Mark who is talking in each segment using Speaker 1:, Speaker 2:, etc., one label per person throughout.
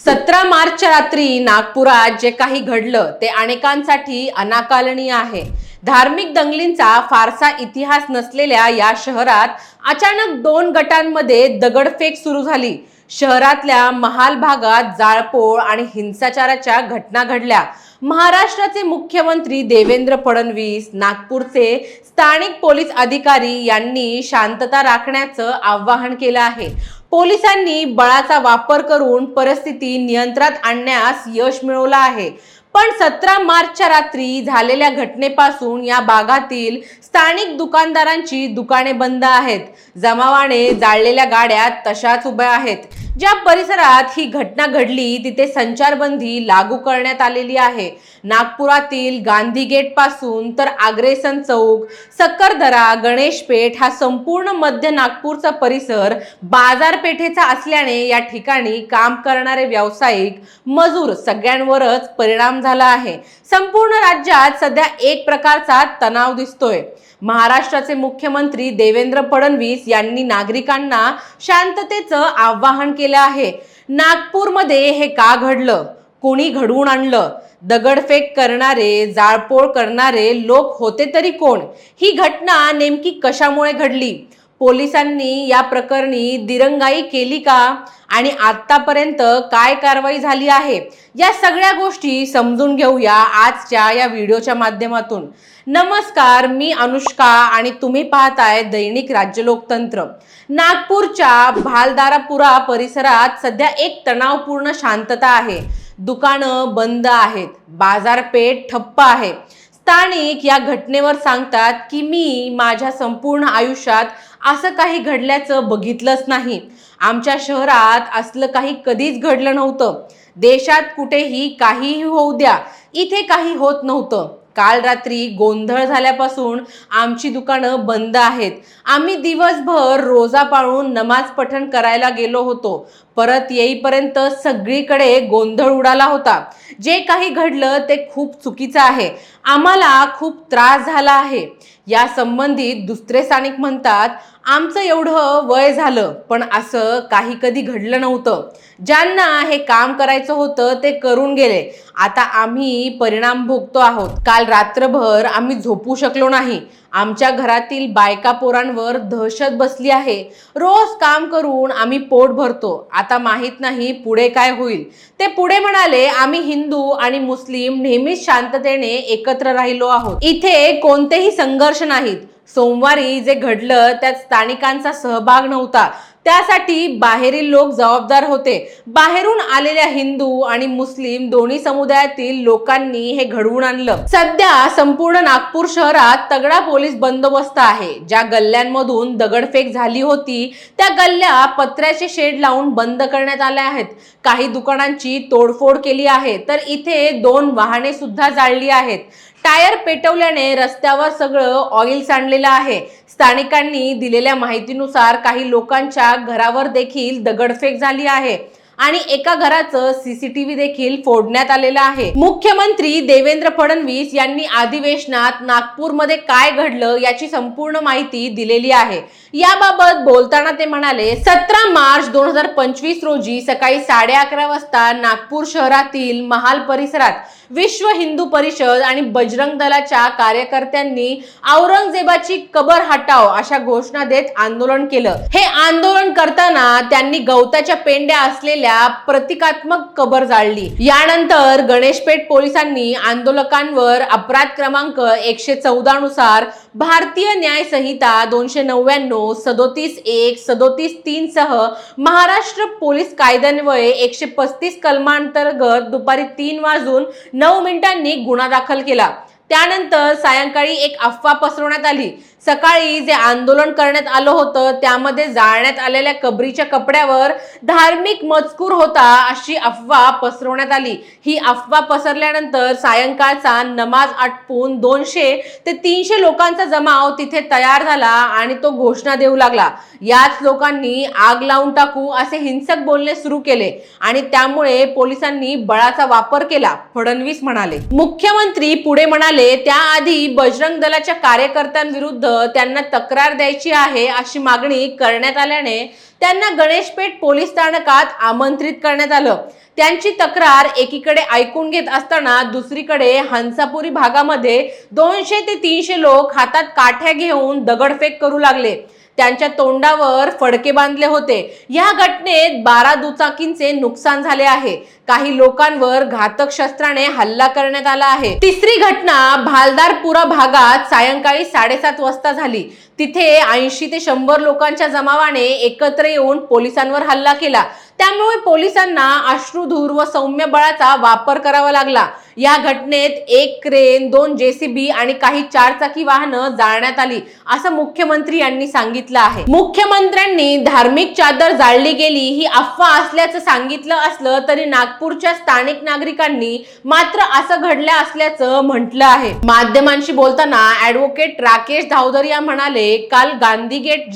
Speaker 1: 17 मार्चच्या रात्री नागपुरात जे काही घडलं ते अनेकांसाठी अनाकलनीय आहे। धार्मिक दंगलींचा फारसा इतिहास नसलेल्या या शहरात अचानक दोन गटांमध्ये दगडफेक सुरू झाली। शहरातल्या महाल भागात जाळपोळ आणि हिंसाचाराच्या घटना घडल्या। महाराष्ट्राचे मुख्यमंत्री देवेंद्र फडणवीस, नागपूरचे स्थानिक पोलीस अधिकारी यांनी शांतता राखण्याचं आवाहन केलं आहे। पोलिसांनी बळाचा वापर करून परिस्थिती नियंत्रणात आणण्यास यश मिळवलं आहे। पण 17 मार्चच्या रात्री झालेल्या घटनेपासून या भागातील स्थानिक दुकानदारांची दुकाने बंद आहेत। जमावाने जाळलेल्या गाड्या तशाच उभ्या आहेत। ज्या परिसरात ही घटना घडली तिथे संचारबंदी लागू करण्यात आलेली आहे। नागपुरातील गांधी गेट पासून तर आग्रेसन चौक, सक्करदरा, गणेश पेठ हा संपूर्ण मध्य नागपूरचा परिसर बाजारपेठेचा असल्याने या ठिकाणी काम करणारे व्यावसायिक, मजूर सगळ्यांवरच परिणाम झाला आहे। संपूर्ण राज्यात सध्या एक प्रकारचा तणाव दिसतोय। महाराष्ट्राचे मुख्यमंत्री देवेंद्र फडणवीस यांनी नागरिकांना शांततेचं आवाहन केलं आहे। नागपूरमध्ये हे का घडलं? कोणी घडवून आणलं? दगडफेक करणारे, जाळपोळ करणारे लोक होते तरी कोण? ही घटना नेमकी कशामुळे घडली? पोलिसांनी या प्रकरणी दिरंगाई केली का? आणि आतापर्यंत काय कारवाई झाली आहे? या सगळ्या गोष्टी समजून घेऊया आजच्या या व्हिडिओच्या माध्यमातून। नमस्कार, मी अनुष्का आणि तुम्ही पाहताय दैनिक राज्य लोकतंत्र। नागपूरच्या भालदारापुरा परिसरात सध्या एक तणावपूर्ण शांतता आहे। दुकानं बंद आहेत, बाजारपेठ ठप्प आहे। स्थानिक या घटनेवर सांगतात की मी माझ्या संपूर्ण आयुष्यात असं काही घडल्याचं बघितलंच नाही। आमच्या शहरात असलं काही कधीच घडलं नव्हतं। देशात कुठेही काहीही होऊ द्या, इथे काही होत नव्हतं। काल रात्री गोंधळ झाल्यापासून आमची दुकानं बंद आहेत। आम्ही दिवसभर रोजा पाळून नमाज पठण करायला गेलो होतो। परत येईपर्यंत सगळीकडे गोंधळ उडाला होता। जे काही घडलं ते खूप चुकीचं आहे। आम्हाला खूप त्रास झाला आहे। या संबंधित दुसरे स्थानिक म्हणतात, आमचं एवढं वय झालं पण असं काही कधी घडलं नव्हतं। ज्यांना हे काम करायचं होतं ते करून गेले। आता आम्ही परिणाम भोगतो आहोत। काल रात्रभर आम्ही झोपू शकलो नाही। आमच्या घरातील बायका पोरांवर दहशत बसली आहे। रोज काम करून आम्ही पोट भरतो। आता माहित नाही पुढे काय होईल। ते पुढे म्हणाले, आम्ही हिंदू आणि मुस्लिम नेहमीच शांततेने एकत्र राहिलो आहोत। इथे कोणतेही संघर्ष नाहीत। सोमवारी जे घडलं त्यात स्थानिकांचा सहभाग नव्हता। त्यासाठी बाहेरील लोक जबाबदार होते। बाहेरून आलेल्या हिंदू आणि मुस्लिम दोन्ही समुदायातील लोकांनी हे घडवून आणलं। सध्या संपूर्ण नागपूर शहरात तगडा पोलीस बंदोबस्त आहे। ज्या गल्ल्यांमधून दगडफेक झाली होती त्या गल्ल्या पत्र्याचे शेड लावून बंद करण्यात आल्या आहेत। काही दुकानांची तोडफोड केली आहे, तर इथे 2 वाहने सुद्धा जाळली आहेत। टायर पेटवल्याने रस्त्यावर सगळं ऑइल सांडलेलं आहे। स्थानिकांनी दिलेल्या माहितीनुसार काही लोकांच्या घरावर देखील दगडफेक झाली आहे आणि एका घराचं सीसीटीव्ही देखील फोडण्यात आलेलं आहे। मुख्यमंत्री देवेंद्र फडणवीस यांनी अधिवेशनात नागपूरमध्ये काय घडलं याची संपूर्ण माहिती दिलेली आहे। याबाबत बोलताना ते म्हणाले, 17 मार्च 2025 रोजी सकाळी 11:30 वाजता नागपूर शहरातील महाल परिसरात विश्व हिंदू परिषद आणि बजरंग दलाच्या कार्यकर्त्यांनी औरंगजेबाची कबर हटाव अशा घोषणा देत आंदोलन केलं। हे आंदोलन करताना त्यांनी गवताच्या पेंड्या असलेल्या प्रतिकात्मक कबर जाळली। यानंतर गणेशपेठ पोलिसांनी आंदोलकांवर अपराध क्रमांक 114 नुसार भारतीय न्याय संहिता 299, 37(1), 37(3) सह महाराष्ट्र पोलीस कायद्यान्वये 135 कलमांतर्गत दुपारी 3:09 गुन्हा दाखल केला। त्यानंतर सायंकाळी एक अफवा पसरवण्यात आली। सकाळी जे आंदोलन करण्यात आलं होतं त्यामध्ये जाळण्यात आलेल्या कबरीच्या कपड्यावर धार्मिक मजकूर होता अशी अफवा पसरवण्यात आली। ही अफवा पसरल्यानंतर सायंकाळचा नमाज आटपून 200 ते 300 लोकांचा जमाव तिथे तयार झाला आणि तो घोषणा देऊ लागला। याच लोकांनी आग लावून टाकू असे हिंसक बोलणे सुरू केले आणि त्यामुळे पोलिसांनी बळाचा वापर केला, फडणवीस म्हणाले। मुख्यमंत्री पुढे म्हणाले, त्याआधी बजरंग दलाच्या कार्यकर्त्यांविरुद्ध त्यांना तक्रार द्यायची आहे अशी मागणी करण्यात आल्याने त्यांना गणेशपेठ पोलीस स्थानकात आमंत्रित करण्यात आलं। त्यांची तक्रार एकीकडे ऐकून घेत असताना दुसरीकडे हंसापुरी भागामध्ये 200 ते 300 लोक हातात काठ्या घेऊन दगडफेक करू लागले। त्यांच्या तोंडावर फडके बांधले होते। या घटनेत 12 दुचाकींचे नुकसान झाले आहे। काही लोकांवर घातक शस्त्राने हल्ला करण्यात आला आहे। तिसरी घटना भालदारपुरा भागात सायंकाळी 7:30 वाजता झाली। तिथे 80 ते 100 लोकांच्या जमावाने एकत्र येऊन पोलिसांवर हल्ला केला। त्यामुळे पोलिसांना अश्रुधूर व सौम्य बळाचा वापर करावा लागला। या घटनेत एक क्रेन, 2 JCB आणि काही 4 चाकी वाहनं जाळण्यात आली असं मुख्यमंत्री यांनी सांगितलं आहे। मुख्यमंत्र्यांनी धार्मिक चादर जाळली गेली ही अफवा असल्याचं सांगितलं असलं तरी नागपूरच्या स्थानिक नागरिकांनी मात्र असं घडलं असल्याचं म्हटलं आहे। माध्यमांशी बोलताना ॲडव्होकेट राकेश धावदरिया म्हणाले, काल गांधीगेट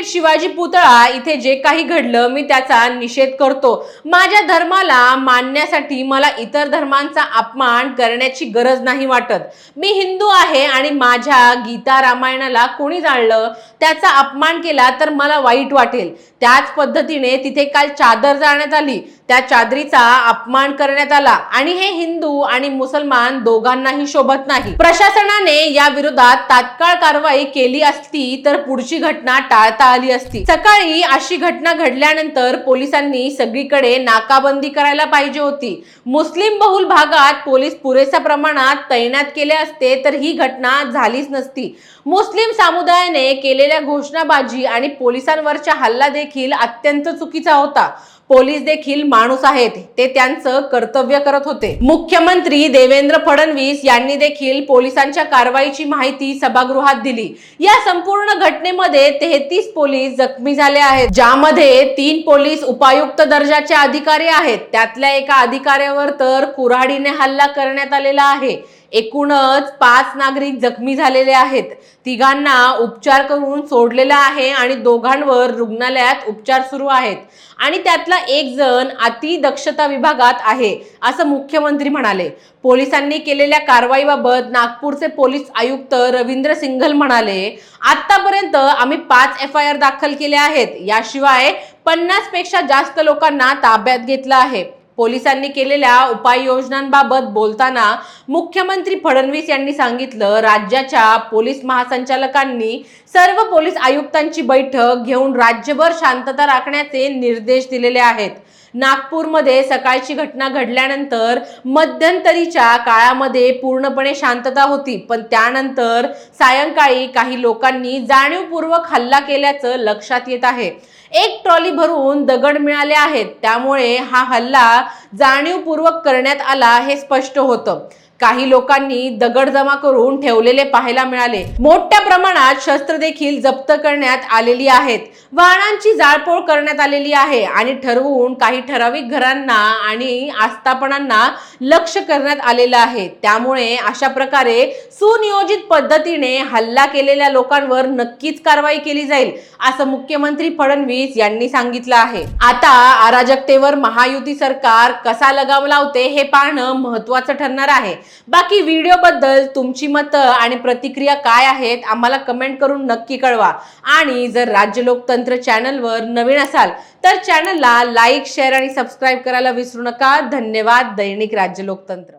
Speaker 1: शिवाजी पुतळा इथे जे काही घडलं मी त्याचा निषेध करतो। माझ्या धर्माला मानण्यासाठी मला इतर धर्मांचा अपमान करण्याची गरज नाही वाटत। मी हिंदू आहे आणि माझ्या गीता रामायणाला कोणी जाळलं, त्याचा अपमान केला तर मला वाईट वाटेल। त्याच पद्धतीने तिथे काल चादर जाळण्यात आली, त्या चादरीचा अपमान करण्यात आला आणि हे हिंदू आणि मुसलमान दोघांनाही शोभत नाही। प्रशासनाने या विरोधात तात्काळ कारवाई केली असती तर पुढची घटना टाळता आली असती। सकाळी अशी घटना घडल्यानंतर पोलिसांनी सगळीकडे नाकाबंदी करायला पाहिजे होती। मुस्लिम बहुल भागात पोलीस पुरेशा प्रमाणात तैनात केले असते तर ही घटना झालीच नसती। मुस्लिम समुदायाने केलेल्या घोषणाबाजी आणि पोलिसांवरचा हल्ला देखील अत्यंत चुकीचा होता। पोलीस देखील माणूस आहेत, ते त्यांचं कर्तव्य करत होते। मुख्यमंत्री देवेंद्र फडणवीस यांनी देखील पोलिसांच्या कारवाईची माहिती सभागृहात दिली। या संपूर्ण घटनेमध्ये 33 पोलीस जखमी झाले आहेत, ज्यामध्ये 3 पोलीस उपायुक्त दर्जाचे अधिकारी आहेत। त्यातल्या एका अधिकाऱ्यावर तर कुऱ्हाडीने हल्ला करण्यात आलेला आहे। एकूणच 5 नागरिक जखमी झालेले आहेत। तिघांना उपचार करून सोडलेला आहे आणि दोघांवर रुग्णालयात उपचार सुरू आहेत आणि त्यातला एक जण अतिदक्षता विभागात आहे असं मुख्यमंत्री म्हणाले। पोलिसांनी केलेल्या कारवाईबाबत नागपूरचे पोलीस आयुक्त रवींद्र सिंघल म्हणाले, आतापर्यंत आम्ही 5 FIR दाखल केले आहेत। याशिवाय 50 पेक्षा जास्त लोकांना ताब्यात घेतलं आहे। पोलिसांनी केलेल्या उपाययोजनांबाबत बोलताना मुख्यमंत्री फडणवीस यांनी सांगितलं, राज्याच्या पोलीस महासंचालकांनी सर्व पोलीस आयुक्तांची बैठक घेऊन राज्यभर शांतता राखण्याचे निर्देश दिलेले आहेत। नागपूरमध्ये सकाळची घटना घडल्यानंतर मध्यंतरीच्या काळामध्ये पूर्णपणे शांतता होती, पण त्यानंतर सायंकाळी काही लोकांनी जाणीवपूर्वक हल्ला केल्याचं लक्षात येत आहे। एक ट्रॉली भरून दगड मिळाले आहेत, त्यामुळे हा हल्ला जाणीवपूर्वक करण्यात आला हे स्पष्ट होतं। काही लोकांनी दगड जमा करून ठेवलेले पाहायला मिळाले। मोठ्या प्रमाणात शस्त्र देखील जप्त करण्यात आलेली आहेत। वाहनांची जाळपोळ करण्यात आलेली आहे आणि ठरवून काही ठराविक घरांना आणि आस्थापनांना लक्ष्य करण्यात आलेलं आहे। त्यामुळे अशा प्रकारे सुनियोजित पद्धतीने हल्ला केलेल्या लोकांवर नक्कीच कारवाई केली जाईल असं मुख्यमंत्री फडणवीस यांनी सांगितलं आहे। आता अराजकतेवर महायुती सरकार कसा लगाम लावते हे पाहणं महत्त्वाचं ठरणार आहे। बाकी व्हिडिओ बद्दल तुमची मतं आणि प्रतिक्रिया काय आहेत आम्हाला कमेंट करून नक्की कळवा आणि जर राज्य लोकतंत्र चॅनलवर नवीन असाल तर चॅनलला लाईक, शेअर आणि सबस्क्राईब करायला विसरू नका। धन्यवाद। दैनिक राज्य लोकतंत्र।